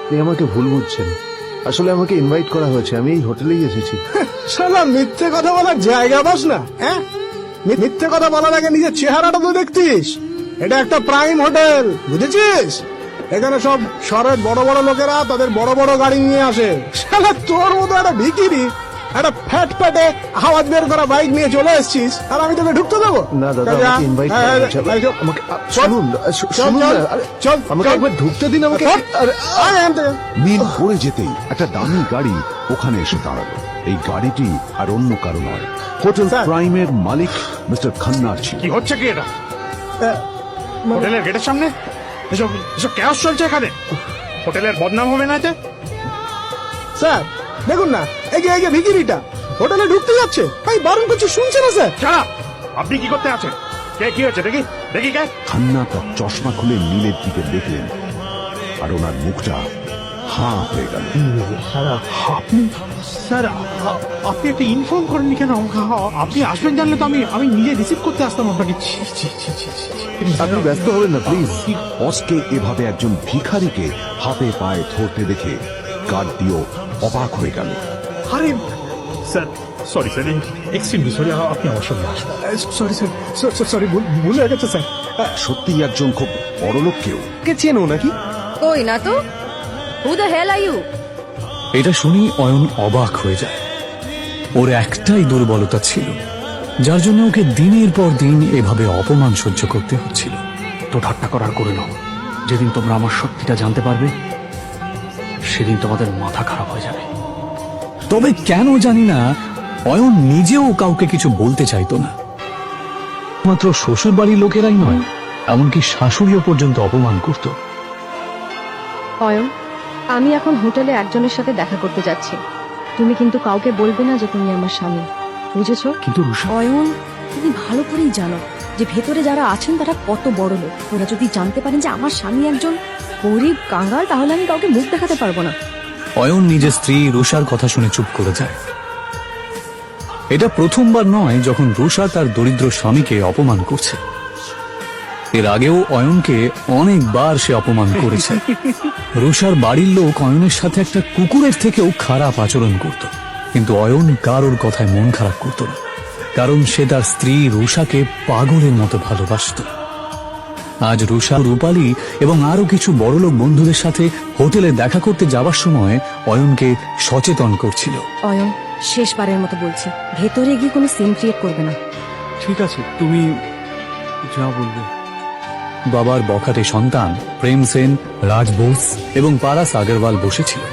আপনি আমাকে ভুল বুঝছেন। আসলে আমাকে ইনভাইট করা হয়েছে, আমি এই হোটেলেই এসেছি। শালা মিথ্যে কথা বলার জায়গা পাস না, হ্যাঁ? মিথ্যে কথা বলার আগে নিজের চেহারাটা তো দেখতিস। এটা একটা প্রাইম হোটেল, বুঝেছিস? এখানে সব শহরের বড় বড় লোকেরা তাদের বড় বড় গাড়ি নিয়ে আসে। শালা তোর মতো একটা ভিখিরি একটা ফ্যাট প্যাটে আওয়াজ বের করা বাইক নিয়ে চলে এসছিস, আর আমি তোকে ঢুকতে দেবো না দাদা, আমাকে ইনভাইট করা হয়েছে। আমাকে শুনুন, শুনুন না, আরে চল আমাকে একবার ঢুকতে দিন আমাকে। মিল পড়ে যেতেই একটা দামি গাড়ি ওখানে এসে দাঁড়ালো। এই গাড়িটি আর অন্য কারো নয়, হোটেল স্যার। প্রাইমের মালিক মিস্টার খান্নার ছিল। কি হচ্ছে কি এটা? হোটেলের গেটের সামনে এসব এসব ক্যাশ চলছে এখানে। হোটেলের বদনাম হবে না এতে? স্যার দেখুন না, এই যে ভিখিরিটা হোটেলে ঢুকতে যাচ্ছে, ভাই বারণ করছি, শুনছে না স্যার? ছাড়া, আপনি কি করতে আছেন? কে কি হচ্ছে দেখি দেখি কে? খান্না তার চশমা খুলে নীলের দিকে দেখলেন, আর ওনার মুখটা হাঁ হয়ে গেল। স্যার আপনি একটা ইনফর্ম করেননি কেন? আপনি আসবেন জানলে তো আমি নিজে রিসিভ করতে আসতাম আপনাকে। ছি, ছি, ছি, ছি, ছি, ছি। আপনি ব্যস্ত হবেন না প্লিজ। বসকে এভাবে একজন ভিখারিকে হাতে পায়ে ধরতে দেখে গার্ডটিও অবাক হয়ে গেল। আরে sir, sorry sir, extremely sorry, আপনি আমার সঙ্গে আসবেন। সরি স্যার, সরি, ভুল হয়ে গেছে স্যার। সত্যিই একজন খুব বড়লোক কেউ। কে চেনো নাকি? কই না তো। Who the hell are you? এটা শুনি অয়ন অবাক হয়ে যায়। ওর একটাই দুর্বলতা ছিল, যার জন্য ওকে দিনের পর দিন এভাবে অপমান সহ্য করতে হচ্ছিল। তো ঠাট্টা করার করে নাও, যেদিন তোমরা আমার সত্যিটা জানতে পারবে সেদিন তোমাদের মাথা খারাপ হয়ে যাবে। তবে কেন জানি না অয়ন নিজেও কাউকে কিছু বলতে চাইতো না। মাত্র শ্বশুর বাড়ির লোকেরাই নয়, এমনকি শাশুড়িও পর্যন্ত অপমান করত। অয়ন, আমি এখন হোটেলে একজনের সাথে দেখা করতে যাচ্ছি। তুমি কিন্তু কাউকে বলবে না যে তুমি আমার স্বামী, বুঝেছো? কিন্তু রুষা, অয়ন, তুমি ভালো করেই জানো যে ভেতরে যারা আছেন তারা কত বড় লোক। ওরা যদি জানতে পারেন যে আমার স্বামী একজন গরিব কাঙ্গাল, তাহলে আমি কাউকে মুখ দেখাতে পারবো না। অয়ন নিজের স্ত্রী রুষার কথা শুনে চুপ করে যায়। এটা প্রথমবার নয় যখন রুষা তার দরিদ্র স্বামীকে অপমান করছে। এর আগেও অয়নকে অনেকবার সে অপমান করেছে। রুষার বাড়ির লোক অয়নের সাথে একটা কুকুরের থেকেও খারাপ আচরণ করত, কিন্তু অয়ন কারোর কথায় মন খারাপ করত না, কারণ সে তার স্ত্রী রুষাকে পাগলের মতো ভালোবাসত। আজ রুষা, রূপালী এবং আরো কিছু বড়লোক বন্ধুদের সাথে হোটেলে দেখা করতে যাবার সময় অয়নকে সচেতন করছিল। অয়ন, শেষবারের মতো বলছি, ভেতরে গিয়ে কোনো সিন ক্রিয়েট করবে না। ঠিক আছে, তুমি যা বলবে। বাবার বখাটে সন্তান প্রেম সেন, রাজ বোস এবং পারাস আগরওয়াল বসেছিল।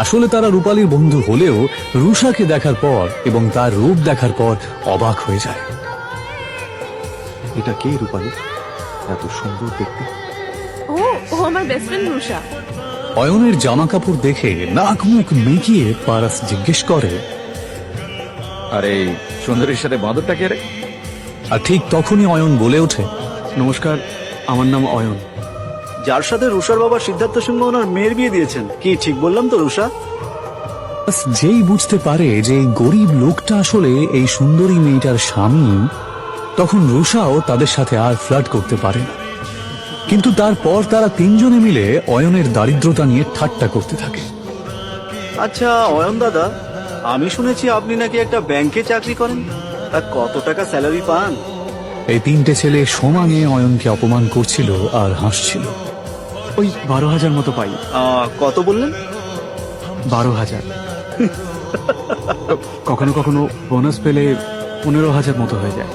আসলে তারা রূপালীর বন্ধু হলেও রুষাকে দেখার পর এবং তার রূপ দেখার পর অবাক হয়ে যায়। এটা কে রূপালী? এত সুন্দর দেখতে। ও আমার বেস্ট ফ্রেন্ড রুষা। অয়নের জামা কাপড় দেখে নাক মুখ মেকিয়ে পারাস জিজ্ঞেস করে, আরে সুন্দরীর সাথে বাঁদরটা কে রে? আর ঠিক তখনই অয়ন বলে ওঠে, নমস্কার, আমার নাম অয়ন। যার সাথে রুষার বাবা সিদ্ধার্থ সিংহ ওনার মেয়ের বিয়ে দিয়েছেন। কি ঠিক বললাম তো রুষা? পারাস যেই বুঝতে পারে যে এই গরিব লোকটা আসলে এই সুন্দরী মেয়েটার স্বামী, তখন রুষাও তাদের সাথে আর ফ্লার্ট করতে পারে না। কিন্তু তারপর তারা তিনজনে মিলে অয়নের দারিদ্রতা নিয়ে ঠাট্টা করতে থাকে। আচ্ছা অয়ন দাদা, আমি শুনেছি আপনি নাকি একটা ব্যাংকে চাকরি করেন, তা কত টাকা স্যালারি পান? এই তিনটে ছেলে সমানে অয়নকে অপমান করছিল আর হাসছিল। ওই 12,000 মতো পাই। কত বললেন? 12,000। কখনো কখনো বোনাস পেলে 15,000 মতো হয়ে যায়।